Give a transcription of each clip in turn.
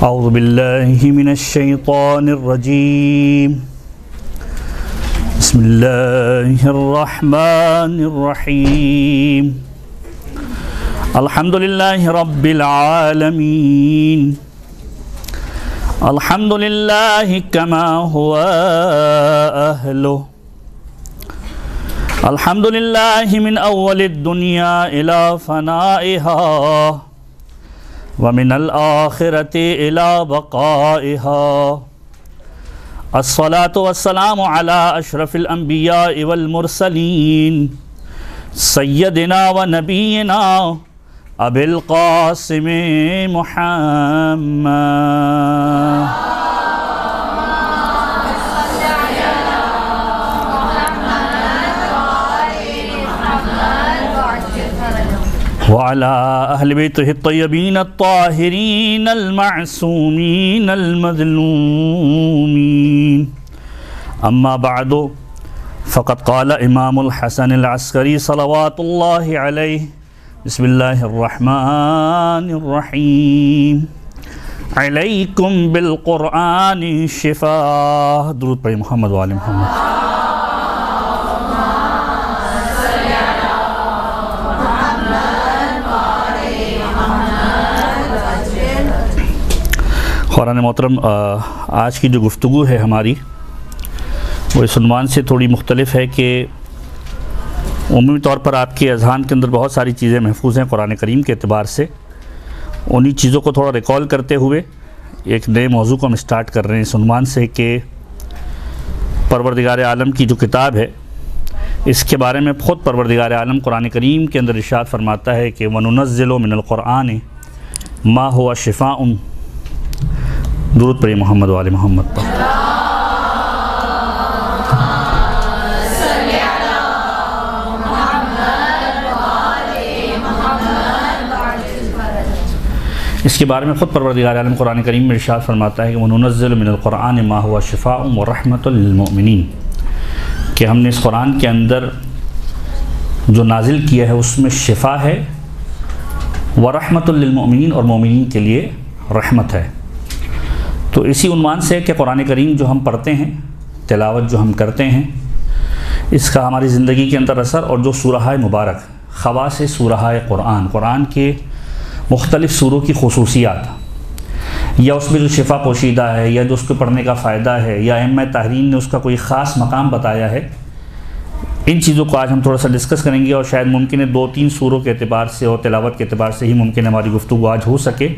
اعوذ باللہ من الشیطان الرجیم بسم اللہ الرحمن الرحیم الحمد للہ رب العالمین الحمد للہ کما ہوا اہلہ الحمد للہ من اول الدنیا الى فنائها ومن الآخرة إلى بقائها الصلاة والسلام على أشرف الأنبياء والمرسلين سيدنا ونبينا أبي القاسم محمد وعلى أهل بيته الطيبين الطاهرين المعصومين المظلومين أما بعد فقد قال إمام الحسن العسكري صلوات الله عليه بسم الله الرحمن الرحيم عليكم بالقرآن شفاء درود پر محمد وآل محمد قرآن محترم، آج کی جو گفتگو ہے ہماری وہ اس عنوان سے تھوڑی مختلف ہے کہ عمومی طور پر آپ کے اذہان کے اندر بہت ساری چیزیں محفوظ ہیں قرآن کریم کے اعتبار سے. انہی چیزوں کو تھوڑا ریکال کرتے ہوئے ایک نئے موضوع کو ہم اسٹارٹ کر رہے ہیں اس عنوان سے کہ پروردگار عالم کی جو کتاب ہے اس کے بارے میں خود پروردگار عالم قرآن کریم کے اندر ارشاد فرماتا ہے کہ وَنُنَزِّلُ مِنَ الْقُرْآنِ مَا هُوَ شِفَاءٌ. درود پر محمد وآل محمد پر. اس کے بارے میں خود پروردگار عالم قرآن کریم میں ارشاد فرماتا ہے کہ وَنُنَزِّلُ مِنَ الْقُرْآنِ مَا هُوَ شِفَاءٌ وَرَحْمَةٌ لِلْمُؤْمِنِينَ، کہ ہم نے اس قرآن کے اندر جو نازل کیا ہے اس میں شفا ہے، وَرَحْمَةٌ لِلْمُؤْمِنِينَ، اور مومنین کے لیے رحمت ہے. تو اسی عنوان سے کہ قرآن کریم جو ہم پڑھتے ہیں، تلاوت جو ہم کرتے ہیں، اس کا ہماری زندگی کے اندر اثر، اور جو سورہ مبارک خواص سورہ قرآن کے مختلف سوروں کی خصوصیات، یا اس میں جو شفا پوشیدہ ہے، یا جو اس کو پڑھنے کا فائدہ ہے، یا ائمہ طاہرین نے اس کا کوئی خاص مقام بتایا ہے، ان چیزوں کو آج ہم تھوڑا سا ڈسکس کریں گے. اور شاید ممکن ہے 2-3 سوروں کے اعتبار سے اور تلاوت کے اعتبار سے ہی ممکن ہے ہماری گفتگو آج ہو سکے.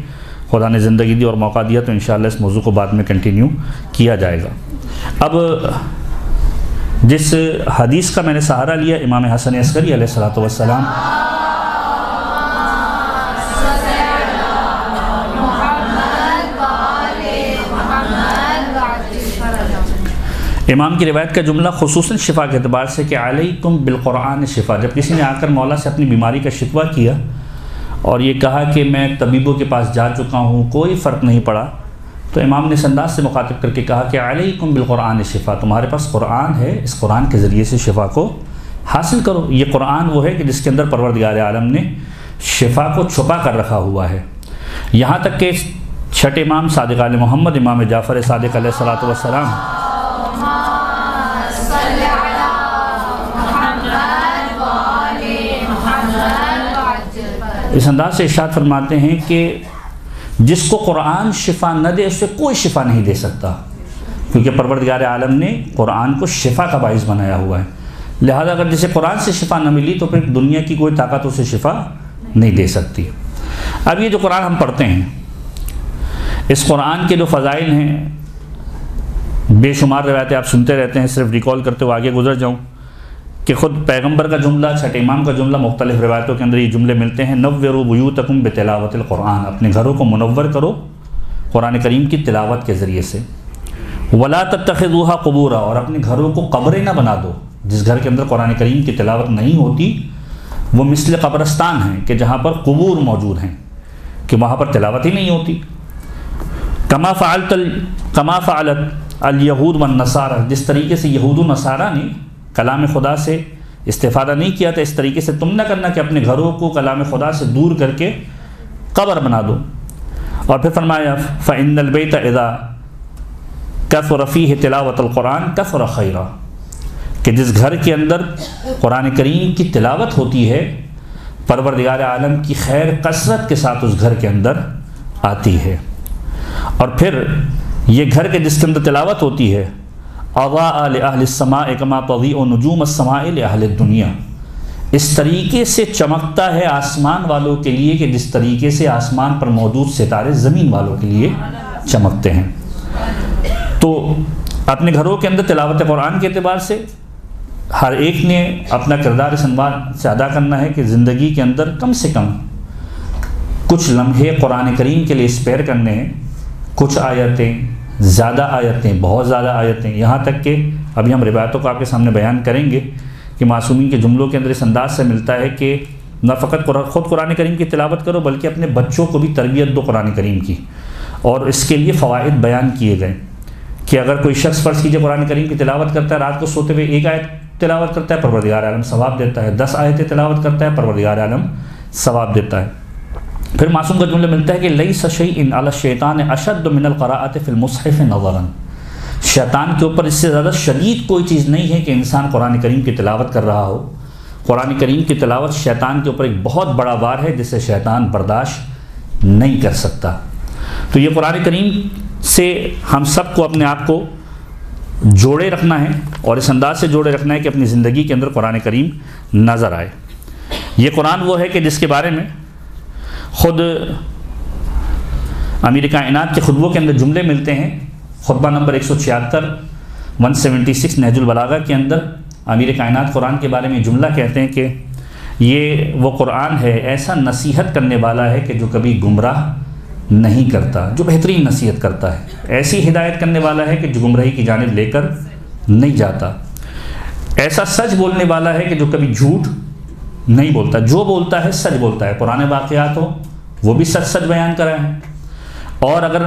خدا نے زندگی دی اور موقع دیا تو انشاءاللہ اس موضوع کو بعد میں کنٹینیو کیا جائے گا. اب جس حدیث کا میں نے سہارا لیا امام حسن عسکری علیہ السلام امام کی روایت کا جملہ خصوصاً شفا کے اعتبار سے کہ علیکم بالقرآن شفا، جب کسی نے آ کر مولا سے اپنی بیماری کا شکوہ کیا اور یہ کہا کہ میں طبیبوں کے پاس جا چکا ہوں کوئی فرق نہیں پڑا، تو امام نے اس انداز سے مخاطب کر کے کہا کہ علیکم بالقرآن شفا، تمہارے پاس قرآن ہے، اس قرآن کے ذریعے سے شفا کو حاصل کرو. یہ قرآن وہ ہے کہ جس کے اندر پروردگار عالم نے شفا کو چھپا کر رکھا ہوا ہے. یہاں تک کہ چھٹے امام صادق آل محمد امام جعفر صادق علیہ السلام اس انداز سے ارشاد فرماتے ہیں کہ جس کو قرآن شفا نہ دے اسے کوئی شفا نہیں دے سکتا، کیونکہ پروردگار عالم نے قرآن کو شفا کا باعث بنایا ہوا ہے. لہذا اگر جسے قرآن سے شفا نہ ملی تو پھر دنیا کی کوئی طاقت اسے شفا نہیں دے سکتی. اب یہ جو قرآن ہم پڑھتے ہیں، اس قرآن کے جو فضائل ہیں، بے شمار روایتیں آپ سنتے رہتے ہیں، صرف ریکال کرتے ہوئے آگے گزر جاؤں کہ خود پیغمبر کا جملہ، چھٹے امام کا جملہ، مختلف روایتوں کے اندر یہ جملے ملتے ہیں. نوّروا بیوتکم بتلاوت القرآن، اپنے گھروں کو منور کرو قرآن کریم کی تلاوت کے ذریعے سے. ولا تتخذوها قبورا، اور اپنے گھروں کو قبریں نہ بنا دو. جس گھر کے اندر قرآن کریم کی تلاوت نہیں ہوتی وہ مثل قبرستان ہیں کہ جہاں پر قبور موجود ہیں، کہ وہاں پر تلاوت ہی نہیں ہوتی. کما فعلت الیہود والنصارى، جس طریقے سے یہود و نصارہ نے کلام خدا سے استفادہ نہیں کیا تھا، اس طریقے سے تم نہ کرنا کہ اپنے گھروں کو کلام خدا سے دور کر کے قبر بنا دو. اور پھر فرمایا فَإِنَّ الْبَيْتَ إِذَا كَثُرَ فِيهِ تِلَاوَةُ الْقُرْآنِ كَثُرَ خَيْرًا، کہ جس گھر کے اندر قرآن کریم کی تلاوت ہوتی ہے پروردگار عالم کی خیر کثرت کے ساتھ اس گھر کے اندر آتی ہے۔ اور پھر یہ گھر کے جس کے اندر تلاوت ہوتی ہے اضاء لأہل السماء کما تضیء نجوم السماء لأہل الدنیا، اس طریقے سے چمکتا ہے آسمان والوں کے لیے کہ جس طریقے سے آسمان پر موجود ستارے زمین والوں کے لیے چمکتے ہیں۔ تو اپنے گھروں کے اندر تلاوت قرآن کے اعتبار سے ہر ایک نے اپنا کردار اس انوار سے ادا کرنا ہے کہ زندگی کے اندر کم سے کم کچھ لمحے قرآن کریم کے لیے اسپیئر کرنے ہیں، کچھ آیتیں، زیادہ آیتیں، بہت زیادہ آیتیں، یہاں تک کہ ابھی ہم روایتوں کو آپ کے سامنے بیان کریں گے کہ معصومین کے جملوں کے اندر اس انداز سے ملتا ہے کہ نہ فقط خود قرآن کریم کی تلاوت کرو بلکہ اپنے بچوں کو بھی تربیت دو قرآن کریم کی، اور اس کے لیے فوائد بیان کیے گئے کہ اگر کوئی شخص فرض کیجئے قرآن کریم کی تلاوت کرتا ہے، رات کو سوتے ہوئے ایک آیت تلاوت کرتا ہے پروردگار عالم ثواب دیتا ہے، 10 آیتیں تلاوت کرتا ہے پروردگار عالم ثواب دیتا ہے۔ پھر معصوم کا جملہ ملتا ہے کہ لیس شیء علی الشیطان اشد من القراءۃ فی المصحف نظرا، شیطان کے اوپر اس سے زیادہ شدید کوئی چیز نہیں ہے کہ انسان قرآن کریم کی تلاوت کر رہا ہو۔ قرآن کریم کی تلاوت شیطان کے اوپر ایک بہت بڑا وار ہے جسے شیطان برداشت نہیں کر سکتا۔ تو یہ قرآن کریم سے ہم سب کو اپنے آپ کو جوڑے رکھنا ہے اور اس انداز سے جوڑے رکھنا ہے کہ اپنی زندگی کے اندر قرآن کریم نظر آئے۔ یہ قرآن وہ ہے کہ جس کے بارے میں خود امیر کائنات کے خطبوں کے اندر جملے ملتے ہیں۔ خطبہ نمبر 176 176 نہج البلاغہ کے اندر امیر کائنات قرآن کے بارے میں جملہ کہتے ہیں کہ یہ وہ قرآن ہے ایسا نصیحت کرنے والا ہے کہ جو کبھی گمراہ نہیں کرتا، جو بہترین نصیحت کرتا ہے، ایسی ہدایت کرنے والا ہے کہ جو گمراہی کی جانب لے کر نہیں جاتا، ایسا سچ بولنے والا ہے کہ جو کبھی جھوٹ نہیں بولتا، جو بولتا ہے سچ بولتا ہے، پرانے واقعات ہو وہ بھی سچ سچ بیان کرائے ہیں، اور اگر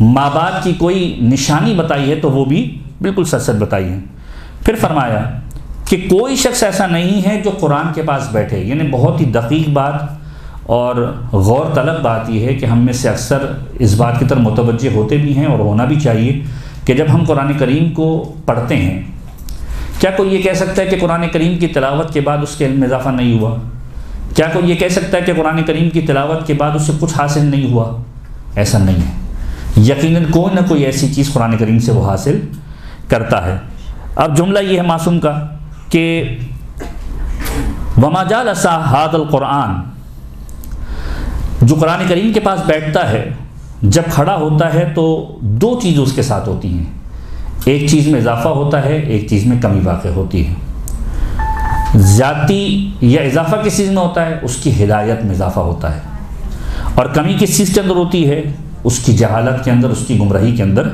ماں باپ کی کوئی نشانی بتائی ہے تو وہ بھی بالکل سچ سچ بتائی ہے۔ پھر فرمایا کہ کوئی شخص ایسا نہیں ہے جو قرآن کے پاس بیٹھے، یعنی بہت ہی دقیق بات اور غور طلب بات یہ ہے کہ ہم میں سے اکثر اس بات کی طرف متوجہ ہوتے بھی ہیں اور ہونا بھی چاہیے کہ جب ہم قرآن کریم کو پڑھتے ہیں کیا کوئی یہ کہہ سکتا ہے کہ قرآن کریم کی تلاوت کے بعد اس کے علم میں اضافہ نہیں ہوا؟ کیا کوئی یہ کہہ سکتا ہے کہ قرآن کریم کی تلاوت کے بعد اس سے کچھ حاصل نہیں ہوا؟ ایسا نہیں ہے، یقیناً کوئی نہ کوئی ایسی چیز قرآن کریم سے وہ حاصل کرتا ہے۔ اب جملہ یہ ہے معصوم کا کہ وَمَا جَالَسَ هَذَا الْقُرْآنِ، جو قرآن کریم کے پاس بیٹھتا ہے جب کھڑا ہوتا ہے تو دو چیزیں اس کے ساتھ ہوتی ہیں، ایک چیز میں اضافہ ہوتا ہے، ایک چیز میں کمی واقع ہوتی ہے۔ زیادتی یا اضافہ کس چیز میں ہوتا ہے؟ اس کی ہدایت میں اضافہ ہوتا ہے، اور کمی کس چیز کے اندر ہوتی ہے؟ اس کی جہالت کے اندر، اس کی گمراہی کے اندر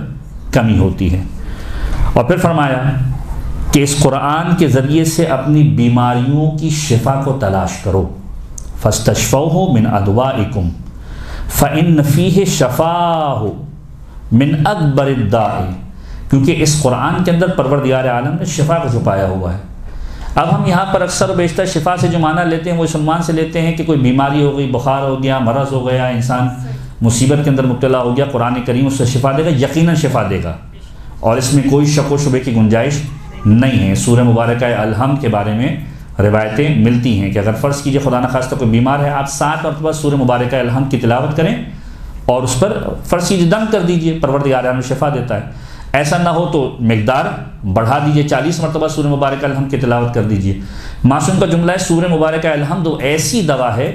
کمی ہوتی ہے۔ اور پھر فرمایا کہ اس قرآن کے ذریعے سے اپنی بیماریوں کی شفا کو تلاش کرو، فَاسْتَشْفَوْهُ مِنْ أَدْوَائِكُمْ فَإِنَّ فِيهِ شَفَاهُ مِنْ أَكْبَرِ الدَّاءِ، کیونکہ اس قرآن کے اندر پروردگار عالم نے شفا کو چھپایا ہوا ہے۔ اب ہم یہاں پر اکثر و بیشتر شفا سے جو معنی لیتے ہیں وہ اس عنوان سے لیتے ہیں کہ کوئی بیماری ہو گئی، بخار ہو گیا، مرض ہو گیا، انسان مصیبت کے اندر مبتلا ہو گیا، قرآن کریم اس سے شفا دے گا، یقیناً شفا دے گا، اور اس میں کوئی شک و شبے کی گنجائش نہیں ہے۔ سورہ مبارکہ الحمد کے بارے میں روایتیں ملتی ہیں کہ اگر فرض کیجئے خدا نخواستہ کوئی بیمار ہے، آپ 7 مرتبہ سورہ مبارکہ الحمد کی تلاوت کریں اور اس پر فرض کیجئے دم کر دیجئے، پروردگار عالم شفا دیتا ہے۔ ایسا نہ ہو تو مقدار بڑھا دیجئے، 40 مرتبہ سورہ مبارکہ الحمد کی تلاوت کر دیجئے۔ معصوم کا جملہ ہے سورہ مبارکہ الحمد ایسی دوا ہے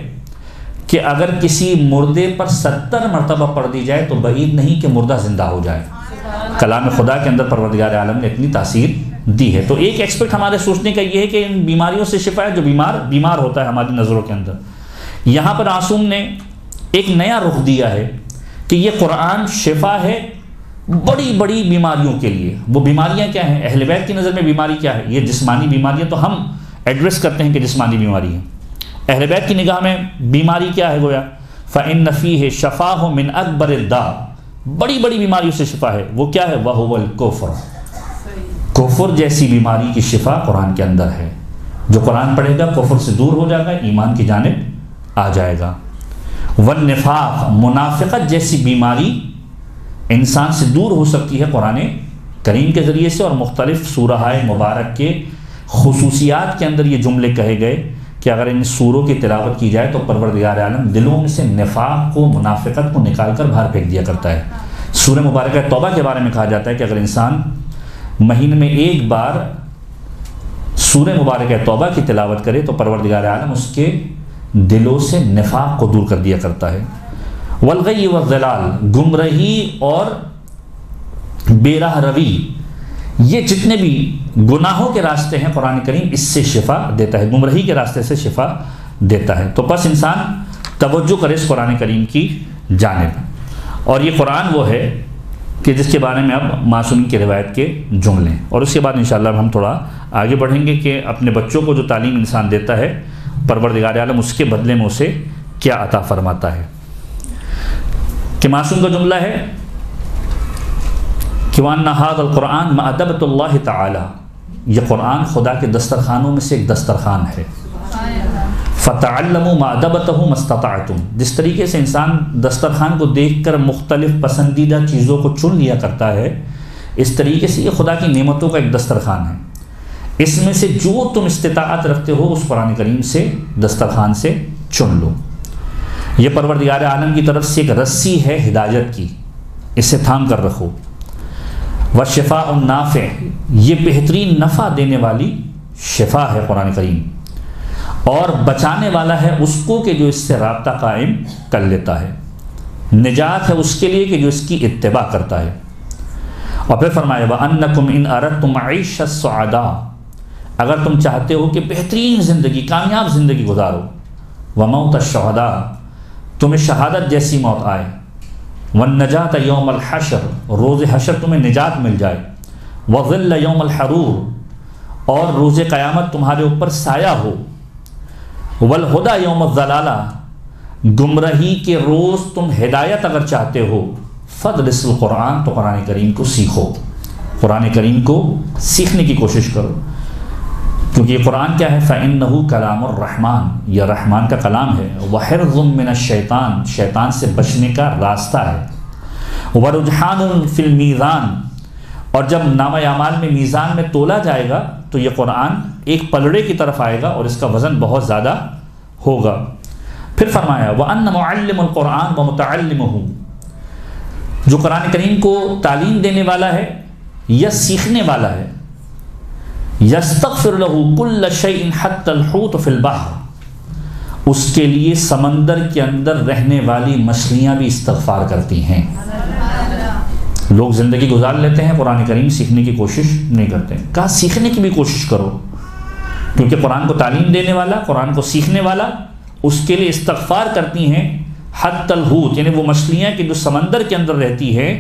کہ اگر کسی مردے پر 70 مرتبہ پڑھ دی جائے تو بعید نہیں کہ مردہ زندہ ہو جائے۔ کلام خدا کے اندر پروردگار عالم نے اتنی تاثیر دی ہے۔ تو ایک ایکسپیکٹ ہمارے سوچنے کا یہ ہے کہ ان بیماریوں سے شفا ہے جو بیمار ہوتا ہے ہماری نظروں کے اندر۔ یہاں پر معصوم نے ایک نیا رخ دیا ہے کہ یہ قرآن شفا ہے بڑی بڑی بیماریوں کے لیے۔ وہ بیماریاں کیا ہیں؟ اہل بیت کی نظر میں بیماری کیا ہے؟ یہ جسمانی بیماریاں تو ہم ایڈریس کرتے ہیں کہ جسمانی بیماری ہے، اہل بیت کی نگاہ میں بیماری کیا ہے؟ گویا فَإِنَّ فِيهِ شَفَاهُ مِنْ أَكْبَرِ الدَّاءِ، بڑی بڑی بیماریوں سے شفا ہے۔ وہ کیا ہے؟ وَهُوَ الْكُفْرُ، کفر جیسی بیماری کی شفا قرآن کے اندر ہے۔ جو قرآن پڑھے گا کفر سے دور ہو جائے گا، ایمان کی جانب آ جائے گا۔ والنفاق، منافقت جیسی بیماری انسان سے دور ہو سکتی ہے قرآن کریم کے ذریعے سے۔ اور مختلف سورہ مبارک کے خصوصیات کے اندر یہ جملے کہے گئے کہ اگر ان سوروں کی تلاوت کی جائے تو پروردگار عالم دلوں میں سے نفاق کو، منافقت کو نکال کر باہر پھینک دیا کرتا ہے۔ سورہ مبارکہ توبہ کے بارے میں کہا جاتا ہے کہ اگر انسان مہینے میں ایک بار سورہ مبارکہ توبہ کی تلاوت کرے تو پروردگار عالم اس کے دلوں سے نفاق کو دور کر دیا کرتا ہے۔ والغی والضلال، گمراہی اور بے راہ روی، یہ جتنے بھی گناہوں کے راستے ہیں قرآن کریم اس سے شفا دیتا ہے، گمراہی کے راستے سے شفا دیتا ہے۔ تو بس انسان توجہ کرے اس قرآن کریم کی جانب۔ اور یہ قرآن وہ ہے کہ جس کے بارے میں اب معصومین کی روایت کے جملے ہیں، اور اس کے بعد انشاءاللہ ہم تھوڑا آگے بڑھیں گے کہ اپنے بچوں کو جو تعلیم انسان دیتا ہے پروردگار عالم اس کے بدلے میں اسے کیا عطا فرماتا ہے۔ کہ معصوم کا جملہ ہے کہ وَأَنَّ هَذَا الْقُرْآنَ مَأْدَبَةُ اللَّهِ تَعَالَى، یہ قرآن خدا کے دسترخوانوں میں سے ایک دسترخوان ہے۔ فَتَعَلَّمُوا مَأْدَبَتَهُ مَسْتَطَعْتُمْ، جس طریقے سے انسان دسترخوان کو دیکھ کر مختلف پسندیدہ چیزوں کو چن لیا کرتا ہے، اس طریقے سے یہ خدا کی نعمتوں کا ایک دسترخوان ہے۔ اس میں سے جو تم استطاعت رکھتے ہو اس قرآن کریم سے، دسترخوان سے چن لو۔ یہ پروردگار عالم کی طرف سے ایک رسی ہے ہدایت کی، اسے تھام کر رکھو۔ وشفاء النافع، یہ بہترین نفع دینے والی شفا ہے قرآن کریم، اور بچانے والا ہے اس کو کہ جو اس سے رابطہ قائم کر لیتا ہے، نجات ہے اس کے لیے کہ جو اس کی اتباع کرتا ہے۔ اور پھر فرمایا وَأَنَّكُمْ إِنْ أَرَدْتُمْ عَيْشَ السُّعَدَاءَ، اگر تم چاہتے ہو کہ بہترین زندگی، کامیاب زندگی گزارو، وَمَوْتَ الشُّهَدَاء، تمہیں شہادت جیسی موت آئے، وَالنَّجَاةَ يَوْمَ الْحَشْرِ، روز حشر تمہیں نجات مل جائے، وَظِلَّ يَوْمَ الْحَرُورِ، اور روز قیامت تمہارے اوپر سایہ ہو، وَالْهُدَى يَوْمَ الضَّلَالَةِ، گمراہی کے روز تم ہدایت اگر چاہتے ہو، فَدْرِسُ الْقُرْآنَ، تو قرآن کریم کو سیکھو، قرآن کریم کو سیکھنے کی کوشش کرو، کیونکہ یہ قرآن کیا ہے؟ فَإِنَّهُ كَلَامُ الرَّحْمَانِ، یہ رحمان کا کلام ہے، وَحِرْزٌ مِّنَ الشَّيْطَانِ، شیطان سے بچنے کا راستہ ہے، وَرُجْحَانٌ فِي الْمِيزَانِ، اور جب نامہ اعمال میں میزان میں تولا جائے گا تو یہ قرآن ایک پلڑے کی طرف آئے گا اور اس کا وزن بہت زیادہ ہوگا۔ پھر فرمایا وَأَنَّ مُعَلِّمُ الْقُرْآنِ وَمُتَعَلِّمُهُ، جو قرآن کریم کو تعلیم دینے والا ہے یا سیکھنے والا ہے، يَسْتَغْفِرُ لَهُ كُلَّ شَيْءٍ حَتَّى الْحُوتُ فِي الْبَحْرِ، اس کے لیے سمندر کے اندر رہنے والی مچھلیاں بھی استغفار کرتی ہیں۔ لوگ زندگی گزار لیتے ہیں، قرآن کریم سیکھنے کی کوشش نہیں کرتے۔ کہا سیکھنے کی بھی کوشش کرو، کیونکہ قرآن کو تعلیم دینے والا، قرآن کو سیکھنے والا اس کے لیے استغفار کرتی ہیں، حتی الحوت، یعنی وہ مچھلیاں کہ جو سمندر کے اندر رہتی ہیں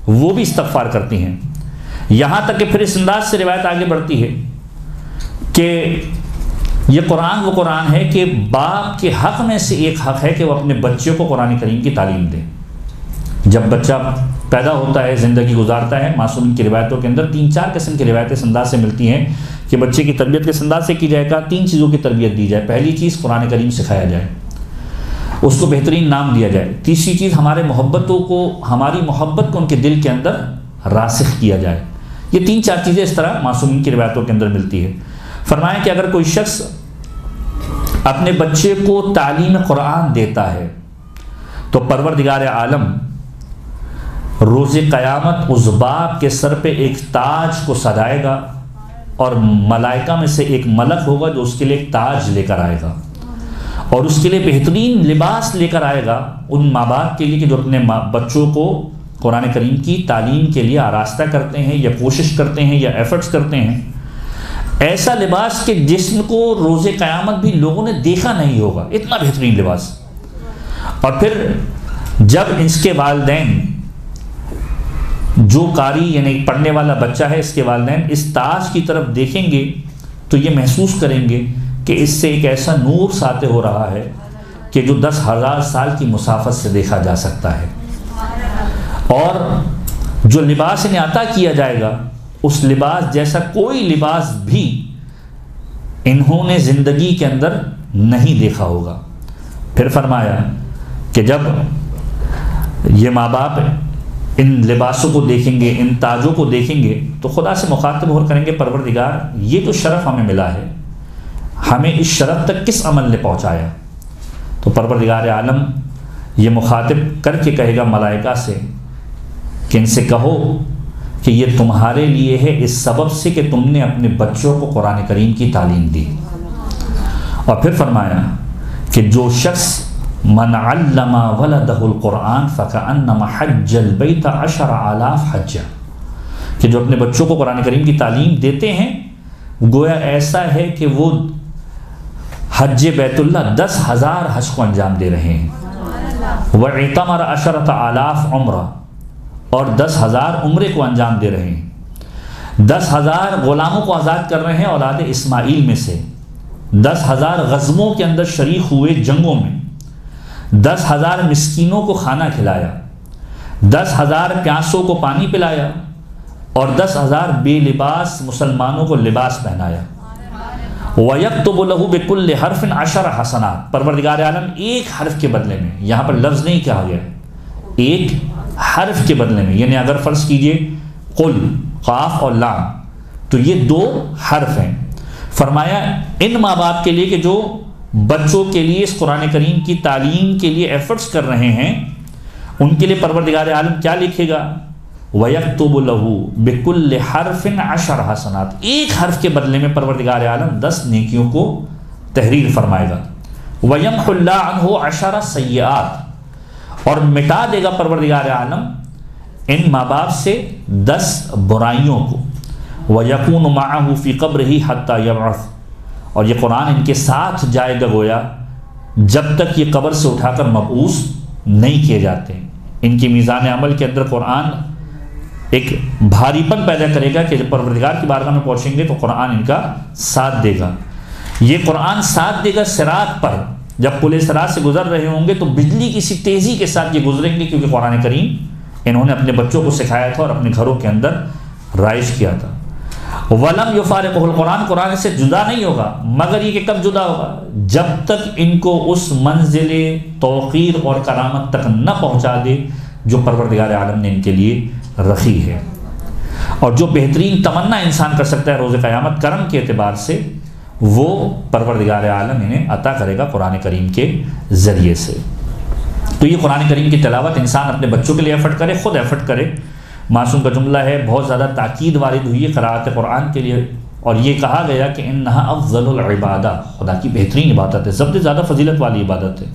وہ بھی استغفار کرتی ہیں۔ یہاں تک کہ پھر اس انداز سے روایت آگے بڑھتی ہے کہ یہ قرآن وہ قرآن ہے کہ باپ کے حق میں سے ایک حق ہے کہ وہ اپنے بچوں کو قرآن کریم کی تعلیم دے۔ جب بچہ پیدا ہوتا ہے، زندگی گزارتا ہے، معصوم کی روایتوں کے اندر 3-4 قسم کی روایتیں اس انداز سے ملتی ہیں کہ بچے کی تربیت کس انداز سے کی جائے گا۔ 3 چیزوں کی تربیت دی جائے۔ پہلی چیز قرآن کریم سکھایا جائے، اس کو بہترین نام دیا جائے۔ تیسری چیز ہماری محبت کو ان کے دل کے اندر راسخ کیا جائے۔ یہ 3-4 چیزیں اس طرح معصومین کی روایتوں کے اندر ملتی ہے۔ فرمایا کہ اگر کوئی شخص اپنے بچے کو تعلیم قرآن دیتا ہے تو پروردگار عالم روز قیامت اس باپ کے سر پہ ایک تاج کو سجائے گا، اور ملائکہ میں سے ایک ملک ہوگا جو اس کے لیے ایک تاج لے کر آئے گا، اور اس کے لیے بہترین لباس لے کر آئے گا ان ماں باپ کے لیے کہ جو اپنے بچوں کو قرآن کریم کی تعلیم کے لیے آراستہ کرتے ہیں یا کوشش کرتے ہیں یا ایفرٹس کرتے ہیں۔ ایسا لباس کہ جسم کو روز قیامت بھی لوگوں نے دیکھا نہیں ہوگا، اتنا بہترین لباس۔ اور پھر جب اس کے والدین، جو قاری یعنی پڑھنے والا بچہ ہے، اس کے والدین اس تاج کی طرف دیکھیں گے تو یہ محسوس کریں گے کہ اس سے ایک ایسا نور ساطع ہو رہا ہے کہ جو 10,000 سال کی مسافت سے دیکھا جا سکتا ہے۔ اور جو لباس انہیں عطا کیا جائے گا اس لباس جیسا کوئی لباس بھی انہوں نے زندگی کے اندر نہیں دیکھا ہوگا۔ پھر فرمایا کہ جب یہ ماں باپ ان لباسوں کو دیکھیں گے، ان تاجوں کو دیکھیں گے تو خدا سے مخاطب ہو کریں گے پروردگار یہ جو شرف ہمیں ملا ہے، ہمیں اس شرف تک کس عمل نے پہنچایا؟ تو پروردگار عالم یہ مخاطب کر کے کہے گا ملائکہ سے کہ ان سے کہو کہ یہ تمہارے لیے ہے اس سبب سے کہ تم نے اپنے بچوں کو قرآن کریم کی تعلیم دی۔ اور پھر فرمایا کہ جو شخص من علم ولدہ القرآن فکأنما حج البیت 10,000 حجہ، کہ جو اپنے بچوں کو قرآن کریم کی تعلیم دیتے ہیں گویا ایسا ہے کہ وہ حج بیت اللہ 10,000 حج کو انجام دے رہے ہیں۔ وَاعْتَمَرَ 10,000 عمرہ، اور 10,000 عمرے کو انجام دے رہے ہیں۔ 10,000 غلاموں کو آزاد کر رہے ہیں اولاد اسماعیل میں سے۔ 10,000 غزووں کے اندر شریک ہوئے جنگوں میں۔ 10,000 مسکینوں کو کھانا کھلایا، 10,000 پیاسوں کو پانی پلایا، اور 10,000 بے لباس مسلمانوں کو لباس پہنایا۔ وَيَكْتُبُ لَهُ بِكُلِّ حَرْفٍ 10 حسنات، پروردگار عالم ایک حرف کے بدلے میں، یہاں پر لفظ نہیں کہا گیا، ایک حرف کے بدلے میں، یعنی اگر فرض کیجئے قل، قاف اور لام، تو یہ 2 حرف ہیں۔ فرمایا ان ماں باپ کے لیے کہ جو بچوں کے لیے اس قرآن کریم کی تعلیم کے لیے ایفرٹس کر رہے ہیں، ان کے لیے پروردگار عالم کیا لکھے گا؟ وَيَكْتُبُ لَهُ بِكُلِّ حَرْفٍ 10 حسنات، ایک حرف کے بدلے میں پروردگار عالم 10 نیکیوں کو تحریر فرمائے گا۔ وَيَمْحُ اللَّهُ عَنْهُ 10 سیئات، اور مٹا دے گا پروردگار عالم ان ماں باپ سے 10 برائیوں کو۔ وَيَكُونُ مَعَهُ فِي قَبْرِهِ حَتَّى يَبْعَثَ، اور یہ قرآن ان کے ساتھ جائے گا گویا جب تک یہ قبر سے اٹھا کر مبعوث نہیں کیے جاتے۔ ان کی میزان عمل کے اندر قرآن ایک بھاری پن پیدا کرے گا کہ جب پروردگار کی بارگاہ میں پہنچیں گے تو قرآن ان کا ساتھ دے گا۔ یہ قرآن ساتھ دے گا صراط پر، جب پل صراط سے گزر رہے ہوں گے تو بجلی کی سی تیزی کے ساتھ یہ گزریں گے، کیونکہ قرآن کریم انہوں نے اپنے بچوں کو سکھایا تھا اور اپنے گھروں کے اندر رائج کیا تھا۔ وَلَمْ يُفَارِقُهُ، القرآن قرآن سے جدا نہیں ہوگا، مگر یہ کہ کب جدا ہوگا؟ جب تک ان کو اس منزل توقیر اور کرامت تک نہ پہنچا دے جو پروردگار عالم نے ان کے لیے رکھی ہے۔ اور جو بہترین تمنا انسان کر سکتا ہے روز قیامت کرم کے اعتبار سے، وہ پروردگار عالم انہیں عطا کرے گا قرآن کریم کے ذریعے سے۔ تو یہ قرآن کریم کی تلاوت انسان اپنے بچوں کے لیے ایفرٹ کرے، خود ایفرٹ کرے۔ معصوم کا جملہ ہے، بہت زیادہ تاکید وارد ہوئی ہے قراءت قرآن کے لیے، اور یہ کہا گیا کہ انہا افضل العبادہ، خدا کی بہترین عبادت ہے، سب سے زیادہ فضیلت والی عبادت ہے۔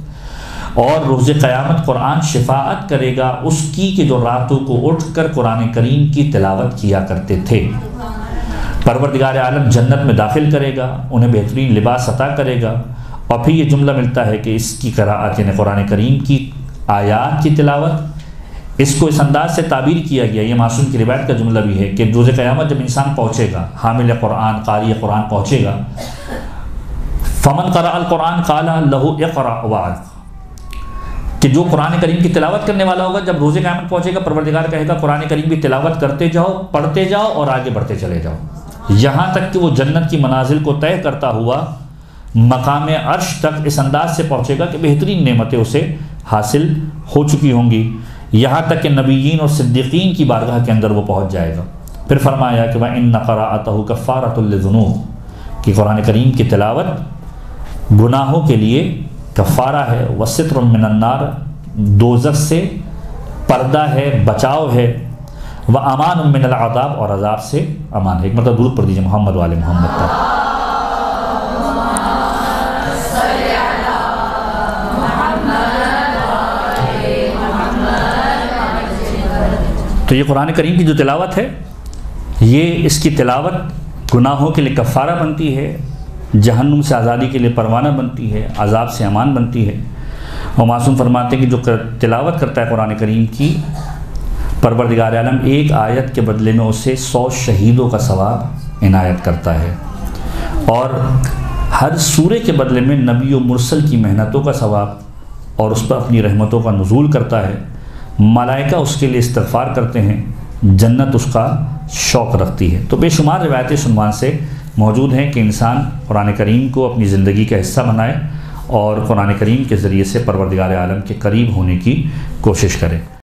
اور روز قیامت قرآن شفاعت کرے گا اس کی کہ جو راتوں کو اٹھ کر قرآن کریم کی تلاوت کیا کرتے تھے۔ پروردگار عالم جنت میں داخل کرے گا، انہیں بہترین لباس عطا کرے گا، اور پھر یہ جملہ ملتا ہے کہ اس کی قراءت یعنی قرآن کریم کی آیات کی تلاوت، اس کو اس انداز سے تعبیر کیا گیا، یہ معصوم کی روایت کا جملہ بھی ہے کہ روز قیامت جب انسان پہنچے گا، حامل قرآن قاری قرآن پہنچے گا، فمن قرأ القرآن قال له اقرأ وعظ، کہ جو قرآن کریم کی تلاوت کرنے والا ہوگا جب روز قیامت پہنچے گا پروردگار کہے گا قرآن کریم کی تلاوت کرتے جاؤ، پڑھتے جاؤ اور آگے بڑھتے چلے جاؤ، یہاں تک کہ وہ جنت کی منازل کو طے کرتا ہوا مقام عرش تک اس انداز سے پہنچے گا کہ بہترین نعمتیں اسے حاصل ہو چکی ہوں گی، یہاں تک کہ نبیین اور صدیقین کی بارگاہ کے اندر وہ پہنچ جائے گا۔ پھر فرمایا کہ وَإِنَّ قَرَاءَتَهُ كَفَّارَةٌ لِلذُّنُوبِ، کہ قرآن کریم کی تلاوت گناہوں کے لیے کفارہ ہے، وَسِتْرٌ مِّنَ النَّارِ، دوزخ سے پردہ ہے، بچاؤ ہے، وَأَمَانٌ مِّنَ الْعَذَابِ، اور عذاب سے امان ہے۔ ایک مرتبہ درود پڑھ دیجیے محمد والے محمد پر۔ تو یہ قرآن کریم کی جو تلاوت ہے، یہ اس کی تلاوت گناہوں کے لیے کفارہ بنتی ہے، جہنم سے آزادی کے لیے پروانہ بنتی ہے، عذاب سے امان بنتی ہے۔ اور معصوم فرماتے ہیں کہ جو تلاوت کرتا ہے قرآن کریم کی، پروردگار عالم ایک آیت کے بدلے میں اسے 100 شہیدوں کا ثواب عنایت کرتا ہے، اور ہر سورے کے بدلے میں نبی و مرسل کی محنتوں کا ثواب، اور اس پر اپنی رحمتوں کا نزول کرتا ہے۔ ملائکہ اس کے لیے استغفار کرتے ہیں، جنت اس کا شوق رکھتی ہے۔ تو بے شمار روایتیں عنوان سے موجود ہیں کہ انسان قرآن کریم کو اپنی زندگی کا حصہ بنائے اور قرآن کریم کے ذریعے سے پروردگار عالم کے قریب ہونے کی کوشش کریں۔